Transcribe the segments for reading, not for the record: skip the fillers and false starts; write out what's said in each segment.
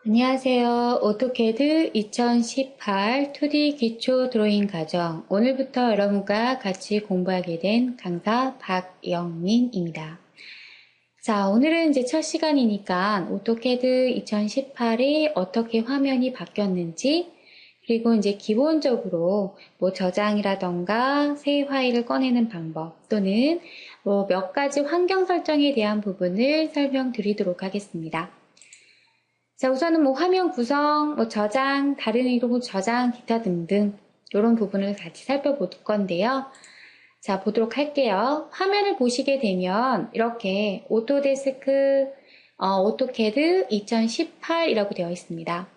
안녕하세요. 오토캐드 2018 2D 기초 드로잉 과정. 오늘부터 여러분과 같이 공부하게 된 강사 박영민입니다. 자, 오늘은 이제 첫 시간이니까 오토캐드 2018에 어떻게 화면이 바뀌었는지, 그리고 이제 기본적으로 뭐 저장이라던가 새 파일을 꺼내는 방법, 또는 뭐 몇 가지 환경 설정에 대한 부분을 설명드리도록 하겠습니다. 자, 우선은 뭐 화면 구성, 뭐 저장, 다른 이름 저장, 기타 등등 이런 부분을 같이 살펴볼 건데요. 자, 보도록 할게요. 화면을 보시게 되면 이렇게 오토데스크, 오토캐드 2018이라고 되어 있습니다.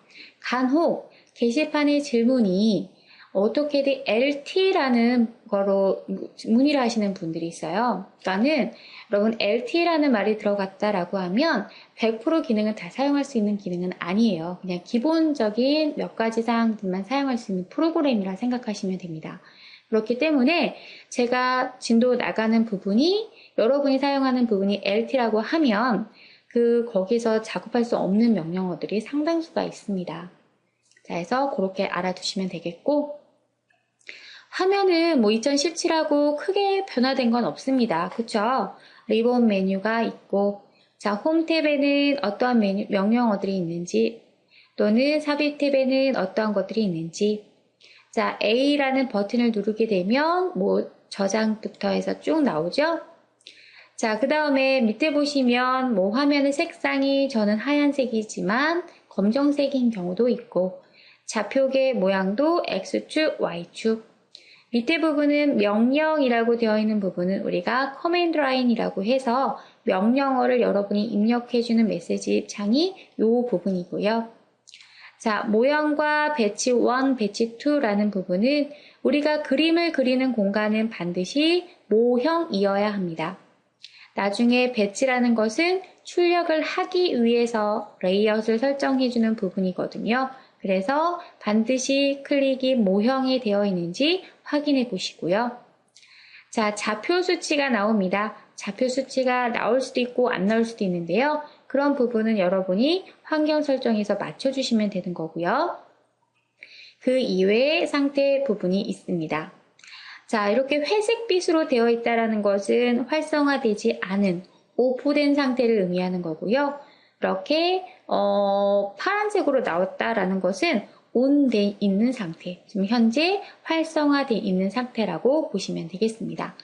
간혹 게시판에 질문이 오토캐드 LT라는 거로 문의를 하시는 분들이 있어요. 그러니까는 여러분 LT라는 말이 들어갔다라고 하면 100% 기능을 다 사용할 수 있는 기능은 아니에요. 그냥 기본적인 몇 가지 사항들만 사용할 수 있는 프로그램이라 생각하시면 됩니다. 그렇기 때문에 제가 진도 나가는 부분이 여러분이 사용하는 부분이 LT라고 하면 거기서 작업할 수 없는 명령어들이 상당수가 있습니다. 자, 그래서 그렇게 알아두시면 되겠고, 화면은 뭐 2017하고 크게 변화된 건 없습니다. 그쵸? 리본 메뉴가 있고, 자, 홈 탭에는 어떠한 명령어들이 있는지, 또는 삽입 탭에는 어떠한 것들이 있는지, 자, A라는 버튼을 누르게 되면 뭐 저장부터 해서 쭉 나오죠? 자, 그 다음에 밑에 보시면 뭐 화면의 색상이 저는 하얀색이지만 검정색인 경우도 있고, 좌표계 모양도 X축, Y축, 밑에 부분은 명령이라고 되어 있는 부분은 우리가 커맨드 라인이라고 해서 명령어를 여러분이 입력해주는 메시지 창이 이 부분이고요. 자, 모형과 배치 1, 배치 2라는 부분은 우리가 그림을 그리는 공간은 반드시 모형이어야 합니다. 나중에 배치라는 것은 출력을 하기 위해서 레이아웃을 설정해주는 부분이거든요. 그래서 반드시 클릭이 모형이 되어 있는지 확인해 보시고요. 자, 좌표 수치가 나옵니다. 좌표 수치가 나올 수도 있고 안 나올 수도 있는데요. 그런 부분은 여러분이 환경 설정에서 맞춰주시면 되는 거고요. 그 이외의 상태 부분이 있습니다. 자, 이렇게 회색빛으로 되어 있다는 것은 활성화되지 않은 오프된 상태를 의미하는 거고요. 이렇게 파란색으로 나왔다라는 것은 온돼 있는 상태, 지금 현재 활성화되어 있는 상태라고 보시면 되겠습니다.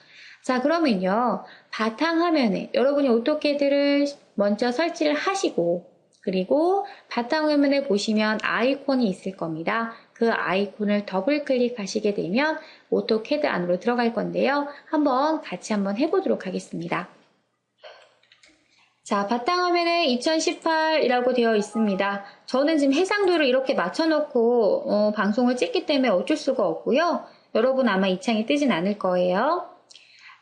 자, 그러면요, 바탕화면에 여러분이 오토캐드를 먼저 설치를 하시고, 그리고 바탕화면에 보시면 아이콘이 있을 겁니다. 그 아이콘을 더블 클릭하시게 되면 오토캐드 안으로 들어갈 건데요. 같이 한번 해보도록 하겠습니다. 자, 바탕화면에 2018이라고 되어 있습니다. 저는 지금 해상도를 이렇게 맞춰놓고 방송을 찍기 때문에 어쩔 수가 없고요. 여러분 아마 이 창이 뜨진 않을 거예요.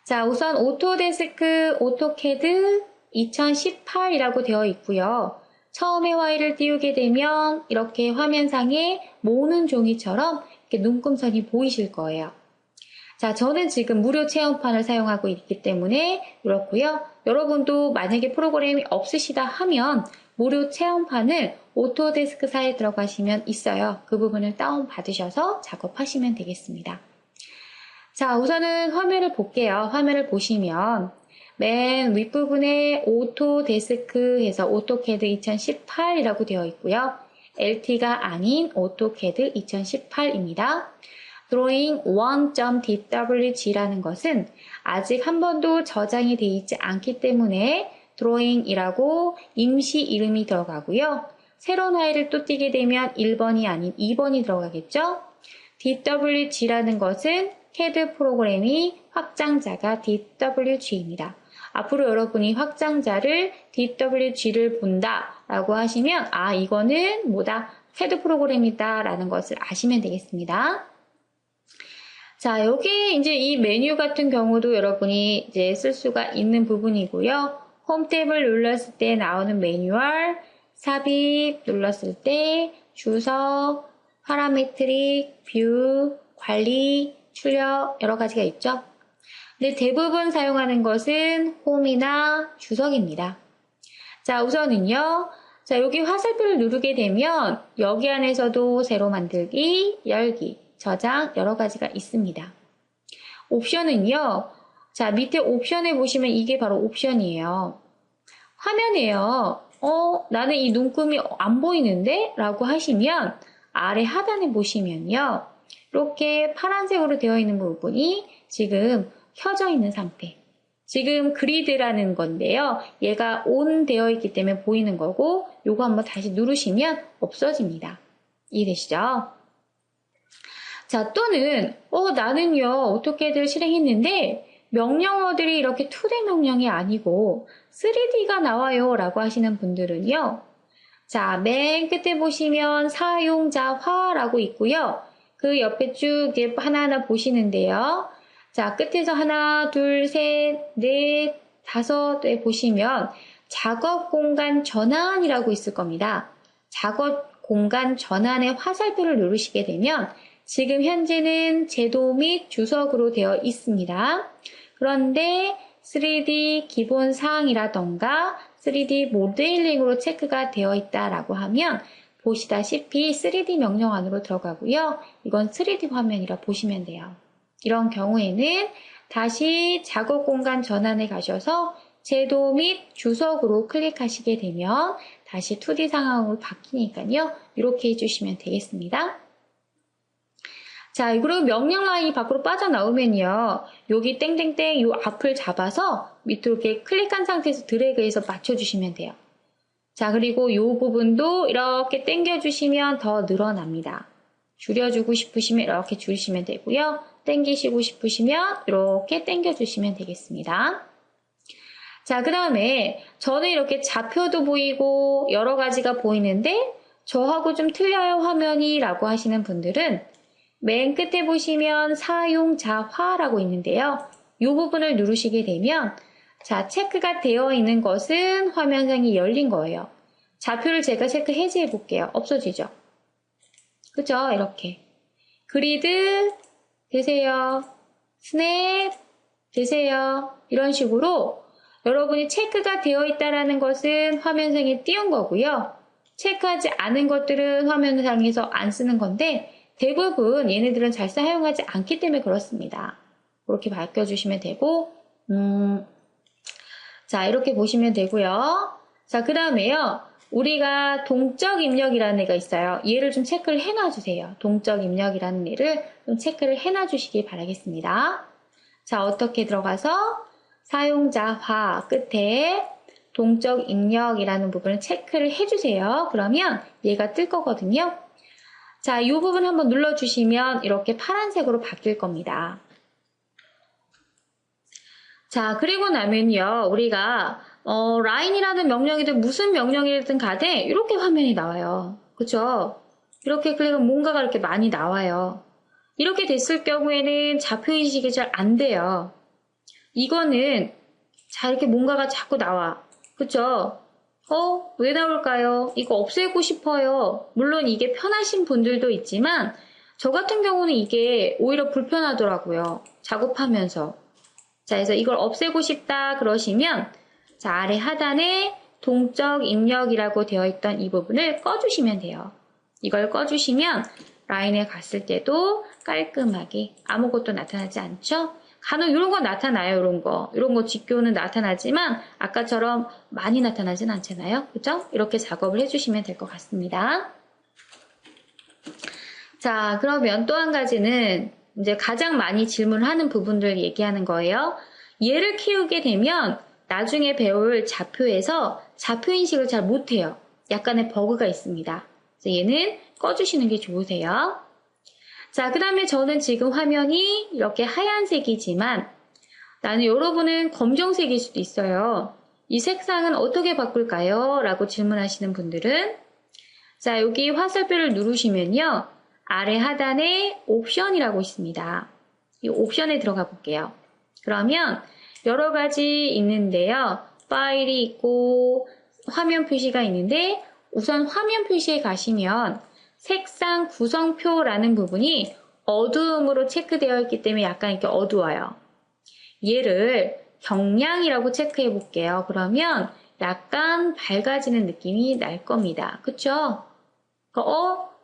자, 우선 오토데스크 오토캐드 2018이라고 되어 있고요. 처음에 Y를 띄우게 되면 이렇게 화면상에 모으는 종이처럼 이렇게 눈금선이 보이실 거예요. 자, 저는 지금 무료 체험판을 사용하고 있기 때문에 그렇고요. 여러분도 만약에 프로그램이 없으시다 하면 무료 체험판을 오토데스크사에 들어가시면 있어요. 그 부분을 다운받으셔서 작업하시면 되겠습니다. 자, 우선은 화면을 볼게요. 화면을 보시면 맨 윗부분에 오토데스크 해서 오토캐드 2018이라고 되어 있고요. LT가 아닌 오토캐드 2018입니다. drawing 1.dwg라는 것은 아직 한 번도 저장이 되어 있지 않기 때문에 drawing이라고 임시 이름이 들어가고요. 새로운 파일을 또 띄게 되면 1번이 아닌 2번이 들어가겠죠. dwg라는 것은 CAD 프로그램이 확장자가 dwg입니다. 앞으로 여러분이 확장자를 dwg를 본다 라고 하시면 이거는 뭐다? CAD 프로그램이다 라는 것을 아시면 되겠습니다. 자, 여기 이제 이 메뉴 같은 경우도 여러분이 이제 쓸 수가 있는 부분이고요. 홈 탭을 눌렀을 때 나오는 매뉴얼, 삽입 눌렀을 때 주석, 파라메트릭, 뷰, 관리, 출력 여러 가지가 있죠. 근데 대부분 사용하는 것은 홈이나 주석입니다. 자, 우선은요. 자, 여기 화살표를 누르게 되면 여기 안에서도 새로 만들기, 열기, 저장 여러 가지가 있습니다. 옵션은요. 자, 밑에 옵션에 보시면 이게 바로 옵션이에요. 화면에요. 나는 이 눈금이 안 보이는데? 라고 하시면 아래 하단에 보시면요. 이렇게 파란색으로 되어 있는 부분이 지금 켜져 있는 상태. 지금 그리드라는 건데요. 얘가 ON 되어 있기 때문에 보이는 거고 요거 한번 다시 누르시면 없어집니다. 이해되시죠? 자, 또는 나는요. 어떻게들 실행했는데 명령어들이 이렇게 2D 명령이 아니고 3D가 나와요 라고 하시는 분들은요. 자, 맨 끝에 보시면 사용자화라고 있고요. 그 옆에 쭉 하나하나 보시는데요. 자, 끝에서 하나, 둘, 셋, 넷, 다섯에 보시면 작업 공간 전환이라고 있을 겁니다. 작업 공간 전환의 화살표를 누르시게 되면 지금 현재는 제도 및 주석으로 되어 있습니다. 그런데 3D 기본 사항이라던가 3D 모델링으로 체크가 되어 있다라고 하면 보시다시피 3D 명령 안으로 들어가고요. 이건 3D 화면이라 보시면 돼요. 이런 경우에는 다시 작업 공간 전환에 가셔서 제도 및 주석으로 클릭하시게 되면 다시 2D 상황으로 바뀌니까요. 이렇게 해주시면 되겠습니다. 자, 그리고 명령 라인이 밖으로 빠져나오면요. 여기 땡땡땡 요 앞을 잡아서 밑으로 이렇게 클릭한 상태에서 드래그해서 맞춰주시면 돼요. 자, 그리고 요 부분도 이렇게 당겨주시면 더 늘어납니다. 줄여주고 싶으시면 이렇게 줄이시면 되고요. 당기시고 싶으시면 이렇게 당겨주시면 되겠습니다. 자, 그 다음에 저는 이렇게 좌표도 보이고 여러 가지가 보이는데 저하고 좀 틀려요 화면이 라고 하시는 분들은 맨 끝에 보시면 사용자화라고 있는데요. 이 부분을 누르시게 되면 자, 체크가 되어 있는 것은 화면상이 열린 거예요. 좌표를 제가 체크 해제해 볼게요. 없어지죠? 그죠? 이렇게. 그리드 되세요. 스냅 되세요. 이런 식으로 여러분이 체크가 되어 있다는 것은 화면상에 띄운 거고요. 체크하지 않은 것들은 화면상에서 안 쓰는 건데 대부분 얘네들은 잘 사용하지 않기 때문에 그렇습니다. 그렇게 바꿔주시면 되고 자, 이렇게 보시면 되고요. 자, 그 다음에요. 우리가 동적 입력이라는 애가 있어요. 얘를 좀 체크를 해놔주세요. 동적 입력이라는 애를 좀 체크를 해놔주시기 바라겠습니다. 자, 어떻게 들어가서 사용자화 끝에 동적 입력이라는 부분을 체크를 해주세요. 그러면 얘가 뜰 거거든요. 자, 이 부분 한번 눌러주시면 이렇게 파란색으로 바뀔 겁니다. 자, 그리고 나면요, 우리가 라인이라는 명령이든 무슨 명령이든 간에 이렇게 화면이 나와요. 그쵸? 이렇게 클릭하면 뭔가가 이렇게 많이 나와요. 이렇게 됐을 경우에는 좌표인식이 잘 안 돼요. 이거는 자, 이렇게 뭔가가 자꾸 나와. 그쵸? 왜 나올까요? 이거 없애고 싶어요. 물론 이게 편하신 분들도 있지만 저 같은 경우는 이게 오히려 불편하더라고요. 작업하면서. 자, 그래서 이걸 없애고 싶다 그러시면 자, 아래 하단에 동적 입력이라고 되어 있던 이 부분을 꺼주시면 돼요. 이걸 꺼주시면 라인에 갔을 때도 깔끔하게 아무것도 나타나지 않죠? 간혹 이런 거 나타나요, 이런 거 직교는 나타나지만 아까처럼 많이 나타나진 않잖아요. 그죠? 이렇게 작업을 해주시면 될 것 같습니다. 자, 그러면 또 한 가지는 이제 가장 많이 질문하는 부분들 얘기하는 거예요. 얘를 키우게 되면 나중에 배울 좌표에서 좌표 인식을 잘 못해요. 약간의 버그가 있습니다. 그래서 얘는 꺼주시는 게 좋으세요. 자, 그 다음에 저는 지금 화면이 이렇게 하얀색이지만 나는 여러분은 검정색일 수도 있어요. 이 색상은 어떻게 바꿀까요? 라고 질문하시는 분들은 자, 여기 화살표를 누르시면요. 아래 하단에 옵션이라고 있습니다. 이 옵션에 들어가 볼게요. 그러면 여러 가지 있는데요. 파일이 있고 화면 표시가 있는데 우선 화면 표시에 가시면 색상 구성표라는 부분이 어두움으로 체크되어 있기 때문에 약간 이렇게 어두워요. 얘를 경량이라고 체크해 볼게요. 그러면 약간 밝아지는 느낌이 날 겁니다. 그쵸?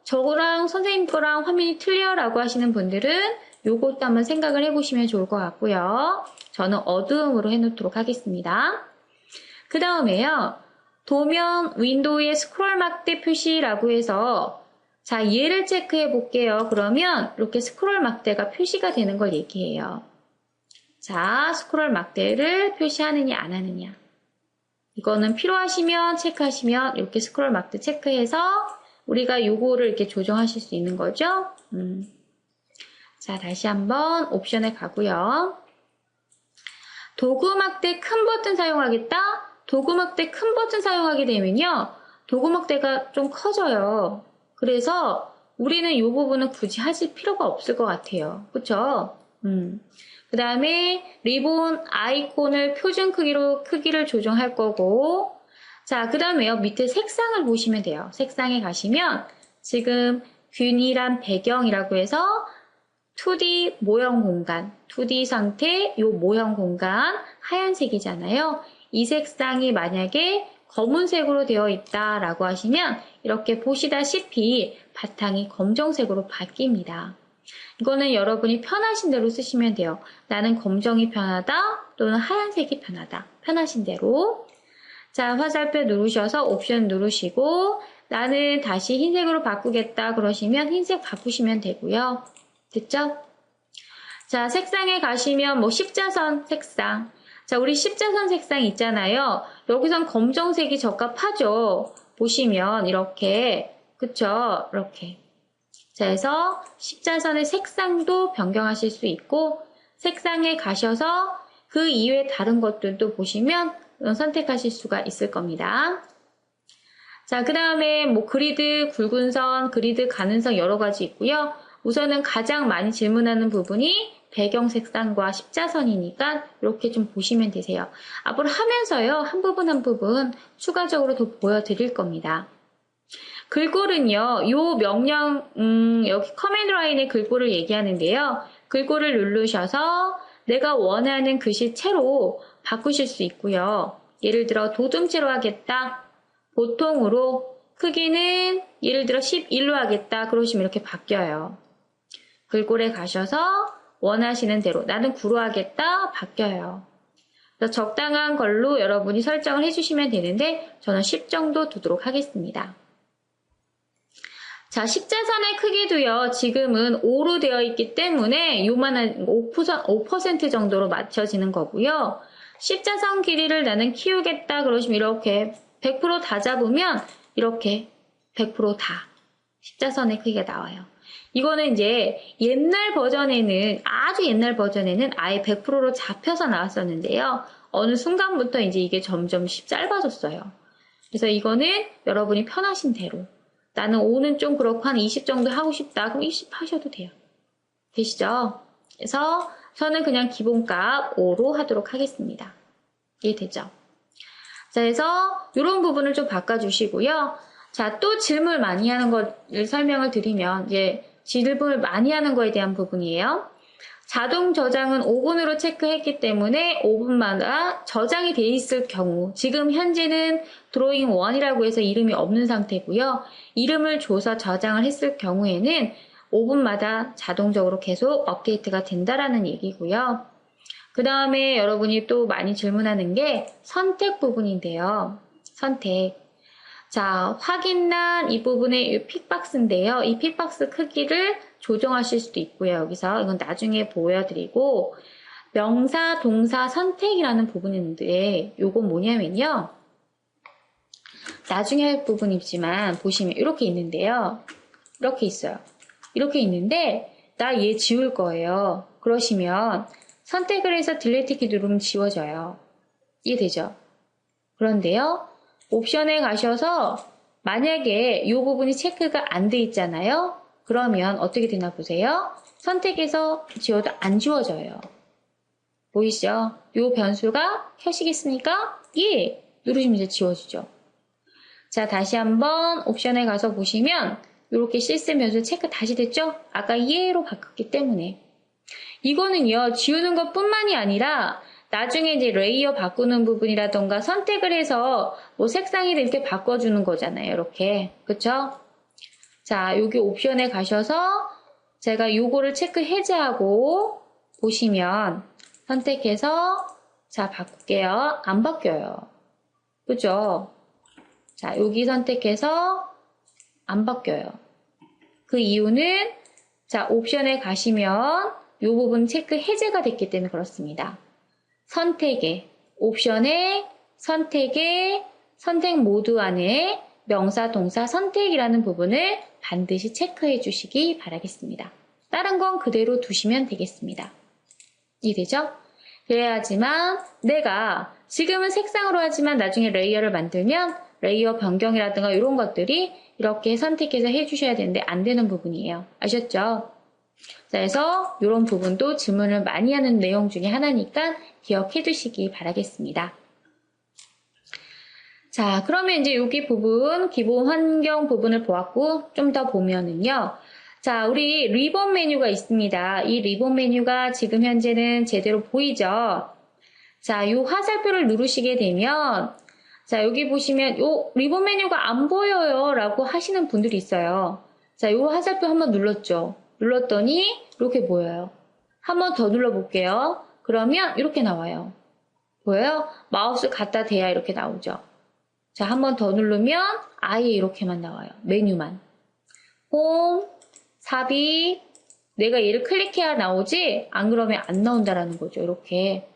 저거랑 선생님 거랑 화면이 틀려라고 하시는 분들은 요것도 한번 생각을 해보시면 좋을 것 같고요. 저는 어두움으로 해놓도록 하겠습니다. 그 다음에요. 도면 윈도우의 스크롤 막대 표시라고 해서 자, 얘를 체크해 볼게요. 그러면 이렇게 스크롤 막대가 표시가 되는 걸 얘기해요. 자, 스크롤 막대를 표시하느냐 안 하느냐. 이거는 필요하시면 체크하시면 이렇게 스크롤 막대 체크해서 우리가 요거를 이렇게 조정하실 수 있는 거죠. 자, 다시 한번 옵션에 가고요. 도구 막대 큰 버튼 사용하겠다. 도구 막대 큰 버튼 사용하게 되면요. 도구 막대가 좀 커져요. 그래서 우리는 이 부분은 굳이 하실 필요가 없을 것 같아요. 그쵸? 그 다음에 리본 아이콘을 표준 크기를 조정할 거고 자, 그 다음에요. 밑에 색상을 보시면 돼요. 색상에 가시면 지금 균일한 배경이라고 해서 2D 모형 공간, 2D 상태 요 모형 공간 하얀색이잖아요. 이 색상이 만약에 검은색으로 되어 있다라고 하시면 이렇게 보시다시피 바탕이 검정색으로 바뀝니다. 이거는 여러분이 편하신 대로 쓰시면 돼요. 나는 검정이 편하다 또는 하얀색이 편하다. 편하신 대로. 자, 화살표 누르셔서 옵션 누르시고 나는 다시 흰색으로 바꾸겠다 그러시면 흰색 바꾸시면 되고요. 됐죠? 자, 색상에 가시면 뭐 십자선 색상. 자, 우리 십자선 색상 있잖아요. 여기선 검정색이 적합하죠. 보시면 이렇게 그쵸? 이렇게. 자, 그래서 십자선의 색상도 변경하실 수 있고 색상에 가셔서 그 이외에 다른 것들도 보시면 선택하실 수가 있을 겁니다. 자, 그 다음에 뭐 그리드, 굵은 선, 그리드, 가는 선 여러 가지 있고요. 우선은 가장 많이 질문하는 부분이 배경 색상과 십자선이니까 이렇게 좀 보시면 되세요. 앞으로 하면서요. 한 부분 한 부분 추가적으로 더 보여드릴 겁니다. 글꼴은요. 요 명령 여기 커맨드 라인의 글꼴을 얘기하는데요. 글꼴을 누르셔서 내가 원하는 글씨체로 바꾸실 수 있고요. 예를 들어 도둠체로 하겠다. 보통으로 크기는 예를 들어 11로 하겠다. 그러시면 이렇게 바뀌어요. 글꼴에 가셔서 원하시는 대로 나는 9로 하겠다. 바뀌어요. 그래서 적당한 걸로 여러분이 설정을 해주시면 되는데 저는 10 정도 두도록 하겠습니다. 자, 십자선의 크기도요. 지금은 5로 되어 있기 때문에 요만한 5% 정도로 맞춰지는 거고요. 십자선 길이를 나는 키우겠다 그러시면 이렇게 100% 다 잡으면 이렇게 100% 다 십자선의 크기가 나와요. 이거는 이제 옛날 버전에는 아주 옛날 버전에는 아예 100%로 잡혀서 나왔었는데요. 어느 순간부터 이제 이게 점점 짧아졌어요. 그래서 이거는 여러분이 편하신 대로 나는 5는 좀 그렇고 한 20 정도 하고 싶다. 그럼 20 하셔도 돼요. 되시죠? 그래서 저는 그냥 기본값 5로 하도록 하겠습니다. 이해되죠? 자, 그래서 이런 부분을 좀 바꿔주시고요. 자, 또 질문을 많이 하는 것을 설명을 드리면 이제 질문을 많이 하는 거에 대한 부분이에요. 자동 저장은 5분으로 체크했기 때문에 5분마다 저장이 돼 있을 경우 지금 현재는 드로잉 1이라고 해서 이름이 없는 상태고요. 이름을 줘서 저장을 했을 경우에는 5분마다 자동적으로 계속 업데이트가 된다라는 얘기고요. 그 다음에 여러분이 또 많이 질문하는 게 선택 부분인데요. 선택. 자, 확인란 이 부분의 이 픽박스인데요. 이 픽박스 크기를 조정하실 수도 있고요. 여기서 이건 나중에 보여드리고 명사, 동사 선택이라는 부분인데 요건 뭐냐면요. 나중에 할 부분이지만 보시면 이렇게 있는데요. 이렇게 있어요. 이렇게 있는데 나 얘 지울 거예요. 그러시면 선택을 해서 딜리트 키 누르면 지워져요. 이해되죠? 그런데요. 옵션에 가셔서 만약에 이 부분이 체크가 안 돼 있잖아요. 그러면 어떻게 되나 보세요. 선택해서 지워도 안 지워져요. 보이시죠? 이 변수가 켜시겠습니까? 예! 누르시면 이제 지워지죠. 자, 다시 한번 옵션에 가서 보시면 이렇게 시스템 변수 체크 다시 됐죠? 아까 예로 바꿨기 때문에. 이거는요, 지우는 것 뿐만이 아니라 나중에 이제 레이어 바꾸는 부분이라던가 선택을 해서 뭐 색상을 이렇게 바꿔주는 거잖아요. 이렇게. 그쵸? 자, 여기 옵션에 가셔서 제가 요거를 체크 해제하고 보시면 선택해서 자, 바꿀게요. 안 바뀌어요. 그죠? 자, 여기 선택해서 안 바뀌어요. 그 이유는 자, 옵션에 가시면 이 부분 체크 해제가 됐기 때문에 그렇습니다. 선택에, 옵션에, 선택에, 선택 모드 안에 명사, 동사, 선택이라는 부분을 반드시 체크해 주시기 바라겠습니다. 다른 건 그대로 두시면 되겠습니다. 이해되죠? 그래야지만 내가 지금은 색상으로 하지만 나중에 레이어를 만들면 레이어 변경이라든가 이런 것들이 이렇게 선택해서 해주셔야 되는데 안 되는 부분이에요. 아셨죠? 자, 그래서 이런 부분도 질문을 많이 하는 내용 중에 하나니까 기억해 두시기 바라겠습니다. 자, 그러면 이제 여기 부분, 기본 환경 부분을 보았고 좀 더 보면은요. 자, 우리 리본 메뉴가 있습니다. 이 리본 메뉴가 지금 현재는 제대로 보이죠? 자, 이 화살표를 누르시게 되면 자, 여기 보시면 요 리본 메뉴가 안 보여요 라고 하시는 분들이 있어요. 자, 요 화살표 한번 눌렀죠? 눌렀더니 이렇게 보여요. 한번 더 눌러볼게요. 그러면 이렇게 나와요. 보여요? 마우스 갖다 대야 이렇게 나오죠. 자, 한번 더 누르면 아예 이렇게만 나와요. 메뉴만. 홈, 삽입, 내가 얘를 클릭해야 나오지 안 그러면 안 나온다라는 거죠. 이렇게.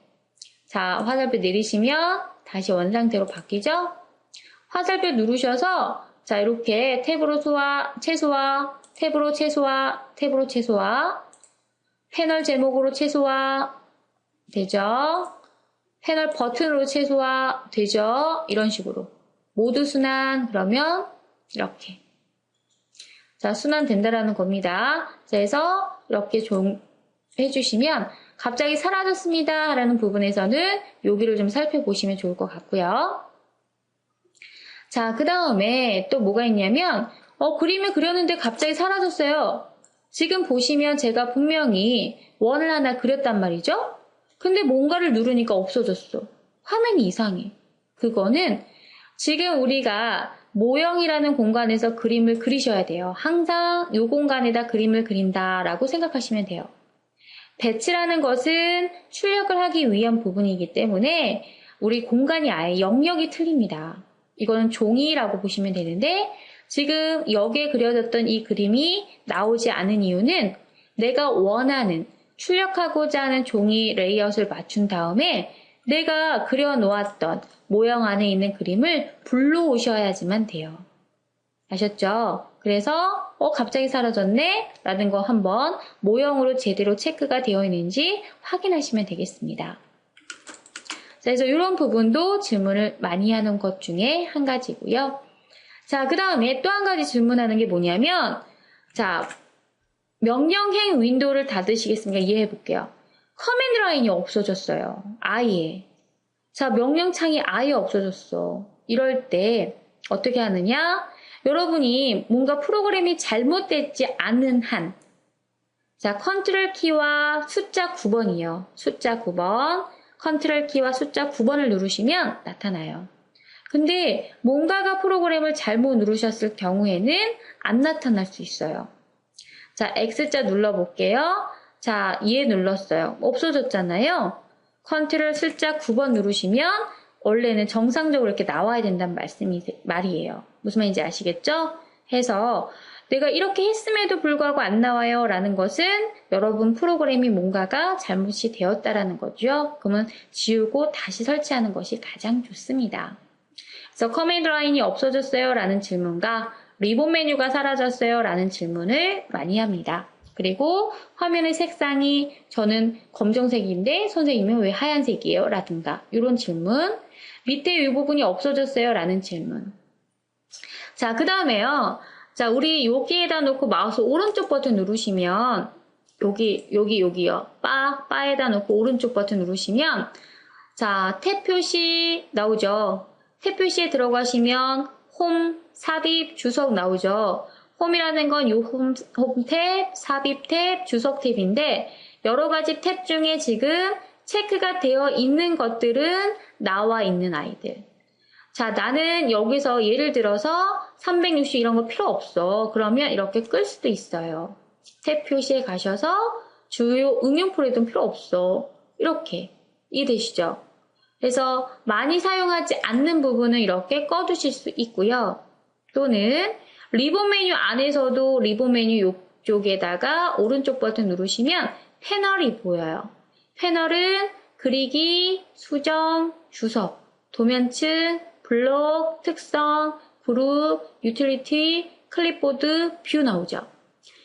자, 화살표 내리시면 다시 원상태로 바뀌죠? 화살표 누르셔서 자, 이렇게 탭으로 최소화, 탭으로 최소화, 탭으로 최소화, 패널 제목으로 최소화 되죠? 패널 버튼으로 최소화 되죠? 이런 식으로. 모두 순환 그러면 이렇게. 자, 순환 된다라는 겁니다. 자, 그래서 이렇게 해주시면 갑자기 사라졌습니다 라는 부분에서는 여기를 좀 살펴보시면 좋을 것 같고요. 자, 그 다음에 또 뭐가 있냐면 그림을 그렸는데 갑자기 사라졌어요. 지금 보시면 제가 분명히 원을 하나 그렸단 말이죠. 근데 뭔가를 누르니까 없어졌어. 화면이 이상해. 그거는 지금 우리가 모형이라는 공간에서 그림을 그리셔야 돼요. 항상 이 공간에다 그림을 그린다라고 생각하시면 돼요. 배치라는 것은 출력을 하기 위한 부분이기 때문에 우리 공간이 아예 영역이 틀립니다. 이거는 종이라고 보시면 되는데 지금 여기에 그려졌던 이 그림이 나오지 않은 이유는 내가 원하는 출력하고자 하는 종이 레이아웃을 맞춘 다음에 내가 그려놓았던 모형 안에 있는 그림을 불러오셔야지만 돼요. 아셨죠? 그래서 갑자기 사라졌네? 라는 거 한번 모형으로 제대로 체크가 되어 있는지 확인하시면 되겠습니다. 자, 그래서 이런 부분도 질문을 많이 하는 것 중에 한 가지고요. 자, 그 다음에 또 한 가지 질문하는 게 뭐냐면 자, 명령행 윈도우를 닫으시겠습니까? 이해해 볼게요. 커맨드 라인이 없어졌어요. 아예. 자, 명령창이 아예 없어졌어. 이럴 때 어떻게 하느냐? 여러분이 뭔가 프로그램이 잘못되지 않은 한 자, 컨트롤 키와 숫자 9번이요. 숫자 9번 컨트롤 키와 숫자 9번을 누르시면 나타나요. 근데 뭔가가 프로그램을 잘못 누르셨을 경우에는 안 나타날 수 있어요. 자, X자 눌러볼게요. 자, 얘 눌렀어요. 없어졌잖아요. 컨트롤 숫자 9번 누르시면 원래는 정상적으로 이렇게 나와야 된다는 말이에요. 무슨 말인지 아시겠죠? 해서 내가 이렇게 했음에도 불구하고 안 나와요 라는 것은 여러분 프로그램이 뭔가가 잘못이 되었다라는 거죠. 그러면 지우고 다시 설치하는 것이 가장 좋습니다. 그래서 커맨드 라인이 없어졌어요 라는 질문과 리본 메뉴가 사라졌어요 라는 질문을 많이 합니다. 그리고 화면의 색상이 저는 검정색인데 선생님은 왜 하얀색이에요? 라든가 이런 질문. 밑에 이 부분이 없어졌어요 라는 질문. 자, 그 다음에요. 자, 우리 여기에다 놓고 마우스 오른쪽 버튼 누르시면 여기요. 바에다 놓고 오른쪽 버튼 누르시면 자, 탭 표시 나오죠. 탭 표시에 들어가시면 홈, 삽입, 주석 나오죠. 홈이라는 건 이 홈 탭, 삽입 탭, 주석 탭인데 여러 가지 탭 중에 지금 체크가 되어 있는 것들은 나와 있는 아이들. 자, 나는 여기서 예를 들어서 360 이런 거 필요 없어. 그러면 이렇게 끌 수도 있어요. 탭 표시에 가셔서 주요 응용 프로그램 필요 없어. 이렇게 이해되시죠? 그래서 많이 사용하지 않는 부분은 이렇게 꺼두실 수 있고요. 또는 리본 메뉴 안에서도 리본 메뉴 이쪽에다가 오른쪽 버튼 누르시면 패널이 보여요. 패널은 그리기, 수정, 주석, 도면층, 블록, 특성, 그룹, 유틸리티, 클립보드, 뷰 나오죠.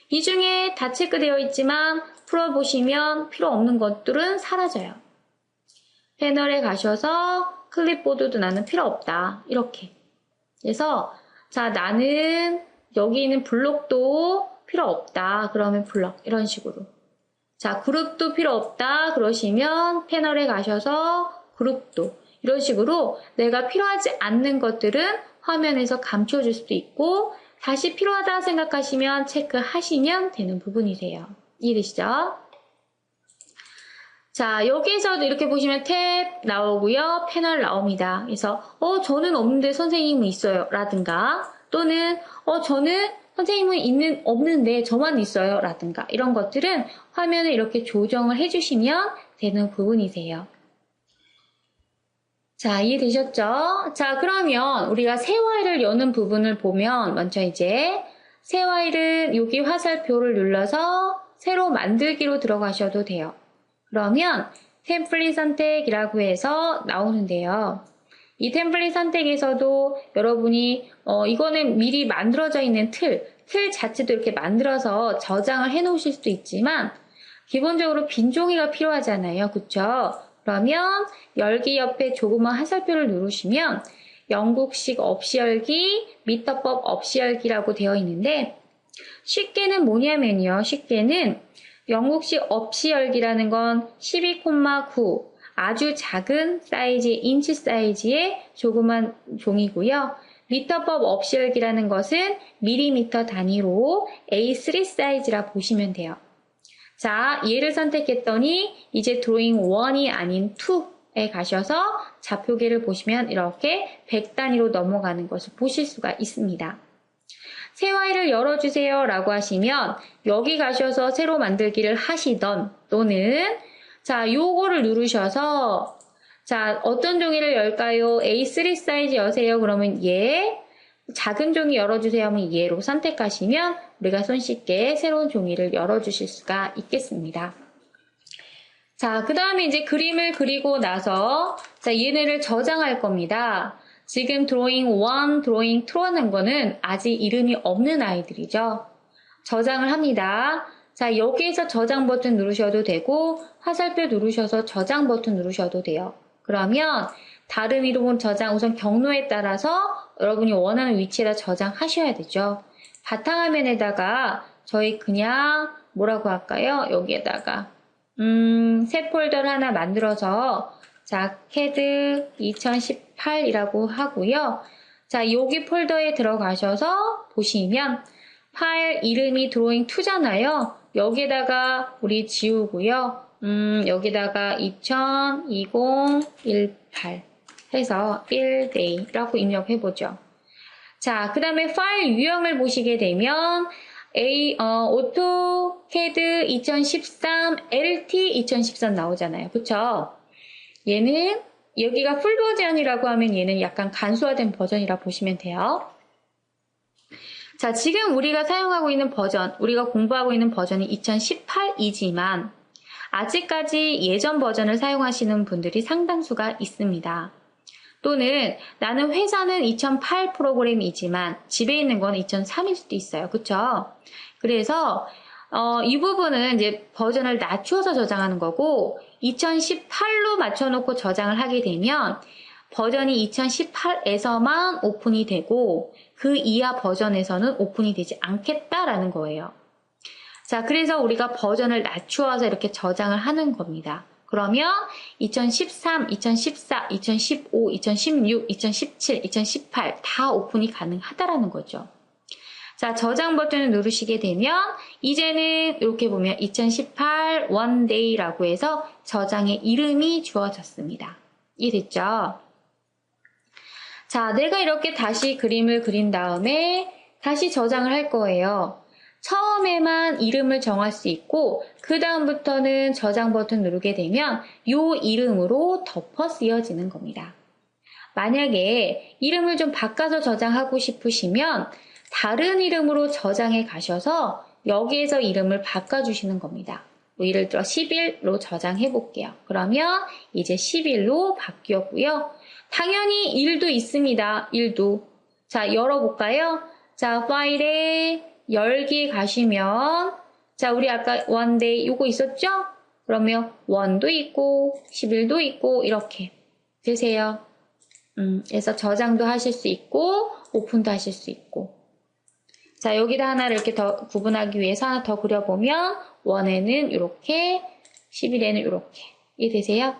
이 중에 다 체크되어 있지만 풀어보시면 필요 없는 것들은 사라져요. 패널에 가셔서 클립보드도 나는 필요 없다. 이렇게. 그래서 자, 나는 여기 있는 블록도 필요 없다. 그러면 블록 이런 식으로. 자, 그룹도 필요 없다. 그러시면 패널에 가셔서 그룹도 이런 식으로 내가 필요하지 않는 것들은 화면에서 감춰줄 수도 있고 다시 필요하다 생각하시면 체크하시면 되는 부분이세요. 이해되시죠? 자, 여기에서도 이렇게 보시면 탭 나오고요. 패널 나옵니다. 그래서 저는 없는데 선생님은 있어요. 라든가 또는 저는 선생님은 없는데 저만 있어요. 라든가 이런 것들은 화면을 이렇게 조정을 해주시면 되는 부분이세요. 자, 이해되셨죠? 자, 그러면 우리가 새 파일을 여는 부분을 보면 먼저 이제 새 파일은 여기 화살표를 눌러서 새로 만들기로 들어가셔도 돼요. 그러면 템플릿 선택이라고 해서 나오는데요. 이 템플릿 선택에서도 여러분이 이거는 미리 만들어져 있는 틀 자체도 이렇게 만들어서 저장을 해 놓으실 수도 있지만 기본적으로 빈 종이가 필요하잖아요. 그쵸? 그러면 열기 옆에 조그만 화살표를 누르시면 영국식 없이 열기, 미터법 없이 열기라고 되어 있는데 쉽게는 뭐냐면요. 쉽게는 영국식 없이 열기라는 건 12,9 아주 작은 사이즈의 인치 사이즈의 조그만 종이고요. 미터법 없이 열기라는 것은 밀리미터 단위로 A3 사이즈라 보시면 돼요. 자, 얘를 선택했더니 이제 드로잉 1이 아닌 2에 가셔서 좌표계를 보시면 이렇게 100 단위로 넘어가는 것을 보실 수가 있습니다. 새 파일을 열어주세요 라고 하시면 여기 가셔서 새로 만들기를 하시던 또는 자, 요거를 누르셔서 자, 어떤 종이를 열까요? A3 사이즈 여세요. 그러면 얘 작은 종이 열어주세요 하면 얘로 선택하시면 우리가 손쉽게 새로운 종이를 열어주실 수가 있겠습니다. 자, 그 다음에 이제 그림을 그리고 나서 자, 얘네를 저장할 겁니다. 지금 드로잉 1, 드로잉 2 하는 거는 아직 이름이 없는 아이들이죠. 저장을 합니다. 자, 여기에서 저장 버튼 누르셔도 되고 화살표 누르셔서 저장 버튼 누르셔도 돼요. 그러면 다른 이름은 저장 우선 경로에 따라서 여러분이 원하는 위치에다 저장하셔야 되죠. 바탕화면에다가 저희 그냥 뭐라고 할까요? 여기에다가 새 폴더를 하나 만들어서 자, CAD 2018이라고 하고요. 자, 여기 폴더에 들어가셔서 보시면 파일 이름이 드로잉 2잖아요. 여기다가 우리 지우고요. 여기다가 202018 해서 1day라고 입력해보죠. 자, 그 다음에 파일 유형을 보시게 되면 AutoCAD 2013 LT 2013 나오잖아요. 그쵸? 얘는 여기가 풀 버전이라고 하면 얘는 약간 간소화된 버전이라 보시면 돼요. 자, 지금 우리가 사용하고 있는 버전, 우리가 공부하고 있는 버전이 2018이지만 아직까지 예전 버전을 사용하시는 분들이 상당수가 있습니다. 또는 나는 회사는 2008 프로그램이지만 집에 있는 건 2003일 수도 있어요. 그쵸? 그래서 이 부분은 이제 버전을 낮추어서 저장하는 거고 2018로 맞춰놓고 저장을 하게 되면 버전이 2018에서만 오픈이 되고 그 이하 버전에서는 오픈이 되지 않겠다라는 거예요. 자, 그래서 우리가 버전을 낮추어서 이렇게 저장을 하는 겁니다. 그러면 2013, 2014, 2015, 2016, 2017, 2018 다 오픈이 가능하다라는 거죠. 자, 저장 버튼을 누르시게 되면 이제는 이렇게 보면 2018 원데이라고 해서 저장의 이름이 주어졌습니다. 이해됐죠? 자, 내가 이렇게 다시 그림을 그린 다음에 다시 저장을 할 거예요. 처음에만 이름을 정할 수 있고 그 다음부터는 저장 버튼 누르게 되면 이 이름으로 덮어 쓰여지는 겁니다. 만약에 이름을 좀 바꿔서 저장하고 싶으시면 다른 이름으로 저장해 가셔서 여기에서 이름을 바꿔주시는 겁니다. 뭐 예를 들어 10일로 저장해 볼게요. 그러면 이제 10일로 바뀌었고요. 당연히 일도 있습니다. 일도. 자, 열어볼까요? 자, 파일에 열기에 가시면 자, 우리 아까 원데이 요거 있었죠? 그러면 원도 있고 10일도 있고 이렇게 되세요. 그래서 저장도 하실 수 있고 오픈도 하실 수 있고. 자, 여기다 하나를 이렇게 더 구분하기 위해서 하나 더 그려보면 원에는 이렇게 10일에는 이렇게 이해되세요?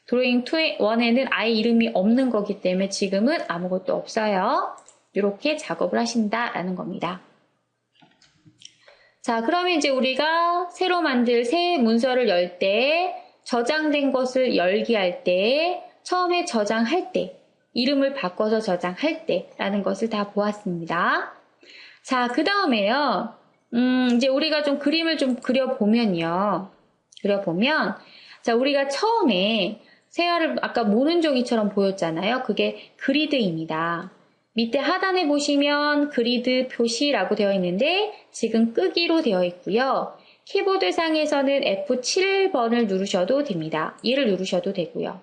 드로잉 1에는 아예 이름이 없는 거기 때문에 지금은 아무것도 없어요. 이렇게 작업을 하신다라는 겁니다. 자, 그러면 이제 우리가 새로 만들 새 문서를 열 때, 저장된 것을 열기 할 때, 처음에 저장할 때, 이름을 바꿔서 저장할 때 라는 것을 다 보았습니다. 자, 그 다음에요. 이제 우리가 좀 그림을 좀 그려보면요. 자, 우리가 처음에 세아를 아까 모는 종이처럼 보였잖아요. 그게 그리드입니다. 밑에 하단에 보시면 그리드 표시라고 되어 있는데 지금 끄기로 되어 있고요. 키보드 상에서는 F7번을 누르셔도 됩니다. 얘를 누르셔도 되고요.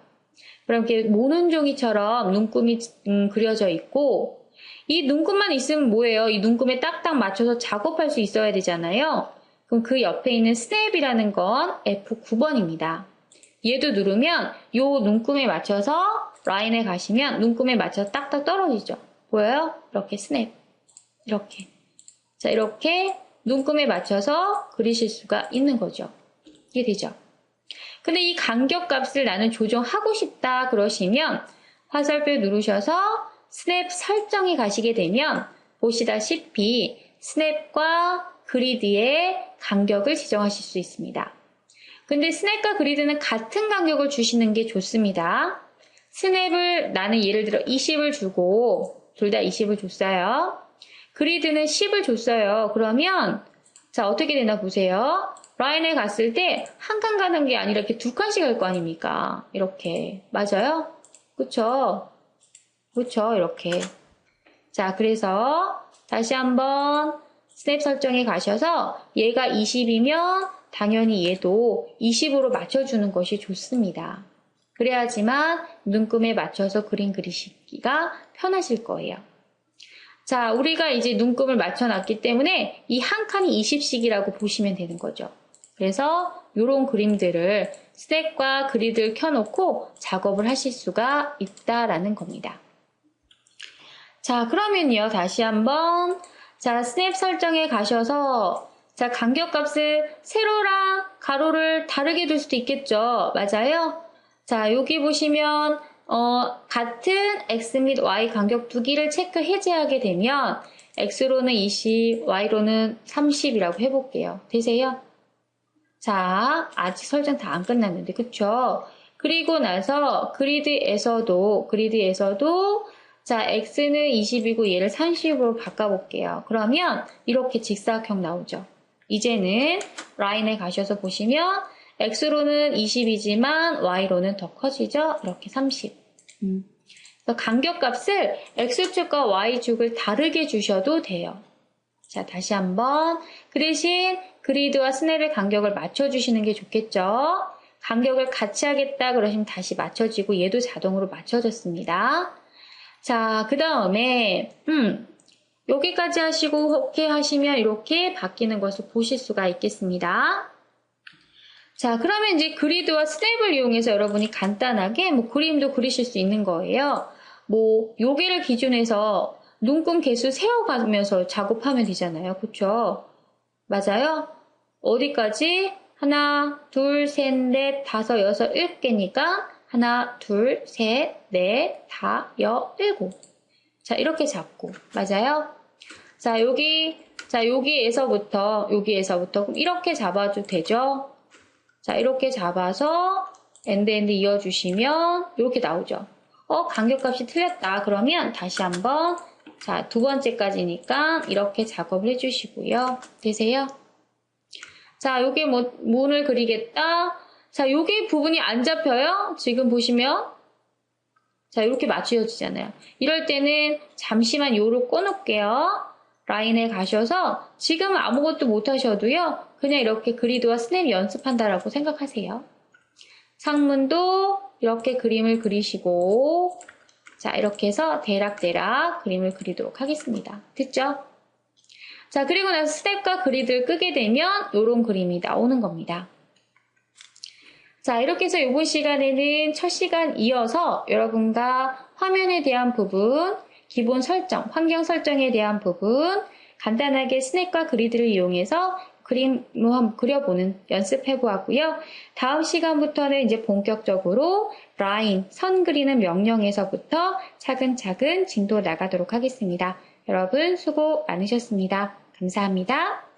그럼 이렇게 모는 종이처럼 눈금이 그려져 있고 이 눈금만 있으면 뭐예요? 이 눈금에 딱딱 맞춰서 작업할 수 있어야 되잖아요. 그럼 그 옆에 있는 스냅이라는 건 F9번입니다. 얘도 누르면 이 눈금에 맞춰서 라인에 가시면 눈금에 맞춰서 딱딱 떨어지죠. 보여요? 이렇게 스냅. 이렇게. 자, 이렇게 눈금에 맞춰서 그리실 수가 있는 거죠. 이게 되죠? 근데 이 간격값을 나는 조정하고 싶다 그러시면 화살표 누르셔서 스냅 설정에 가시게 되면 보시다시피 스냅과 그리드의 간격을 지정하실 수 있습니다. 근데 스냅과 그리드는 같은 간격을 주시는 게 좋습니다. 스냅을 나는 예를 들어 20을 주고 둘 다 20을 줬어요. 그리드는 10을 줬어요. 그러면 자, 어떻게 되나 보세요. 라인에 갔을 때 한 칸 가는 게 아니라 이렇게 두 칸씩 갈 거 아닙니까? 이렇게. 맞아요? 그쵸? 그쵸? 이렇게. 자, 그래서 다시 한번 스냅 설정에 가셔서 얘가 20이면 당연히 얘도 20으로 맞춰주는 것이 좋습니다. 그래야지만 눈금에 맞춰서 그림 그리시기가 편하실 거예요. 자, 우리가 이제 눈금을 맞춰놨기 때문에 이 한 칸이 20씩이라고 보시면 되는 거죠. 그래서 이런 그림들을 스냅과 그리드를 켜놓고 작업을 하실 수가 있다라는 겁니다. 자, 그러면요. 다시 한번 자, 스냅 설정에 가셔서 자, 간격값을 세로랑 가로를 다르게 둘 수도 있겠죠. 맞아요? 자, 여기 보시면 같은 X 및 Y 간격 두 개를 체크 해제하게 되면 X로는 20, Y로는 30이라고 해볼게요. 되세요? 자, 아직 설정 다 안 끝났는데, 그쵸? 그리고 나서 그리드에서도 자, X는 20이고 얘를 30으로 바꿔볼게요. 그러면 이렇게 직사각형 나오죠. 이제는 라인에 가셔서 보시면 X로는 20이지만 Y로는 더 커지죠? 이렇게 30. 그래서 간격값을 X축과 Y축을 다르게 주셔도 돼요. 자, 다시 한번. 그 대신 그리드와 스냅의 간격을 맞춰주시는 게 좋겠죠? 간격을 같이 하겠다 그러시면 다시 맞춰지고 얘도 자동으로 맞춰졌습니다. 자, 그 다음에 여기까지 하시고 OK 하시면 이렇게 바뀌는 것을 보실 수가 있겠습니다. 자, 그러면 이제 그리드와 스냅을 이용해서 여러분이 간단하게 뭐 그림도 그리실 수 있는 거예요. 뭐 요게를 기준해서 눈금 개수 세어가면서 작업하면 되잖아요. 그쵸? 맞아요? 어디까지? 하나, 둘, 셋, 넷, 다섯, 여섯, 일곱 개니까 하나, 둘, 셋, 넷, 다, 여, 일곱. 자, 이렇게 잡고. 맞아요? 여기에서부터 이렇게 잡아도 되죠? 자, 이렇게 잡아서 엔드 이어주시면 이렇게 나오죠. 간격값이 틀렸다. 그러면 다시 한번 자, 두 번째까지니까 이렇게 작업을 해주시고요. 되세요? 자, 요게 문을 그리겠다. 자, 요게 부분이 안 잡혀요? 지금 보시면 자, 이렇게 맞춰지잖아요. 이럴 때는 잠시만 요로 꺼놓을게요. 라인에 가셔서 지금은 아무것도 못 하셔도요. 그냥 이렇게 그리드와 스냅 연습한다라고 생각하세요. 상문도 이렇게 그림을 그리시고 자, 이렇게 해서 대략 그림을 그리도록 하겠습니다. 됐죠? 자, 그리고 나서 스냅과 그리드를 끄게 되면 이런 그림이 나오는 겁니다. 자, 이렇게 해서 이번 시간에는 첫 시간 이어서 여러분과 화면에 대한 부분, 기본 설정, 환경 설정에 대한 부분, 간단하게 스냅과 그리드를 이용해서 그림을 한번 그려보는 연습해보았고요. 다음 시간부터는 이제 본격적으로 라인, 선 그리는 명령에서부터 차근차근 진도 나가도록 하겠습니다. 여러분 수고 많으셨습니다. 감사합니다.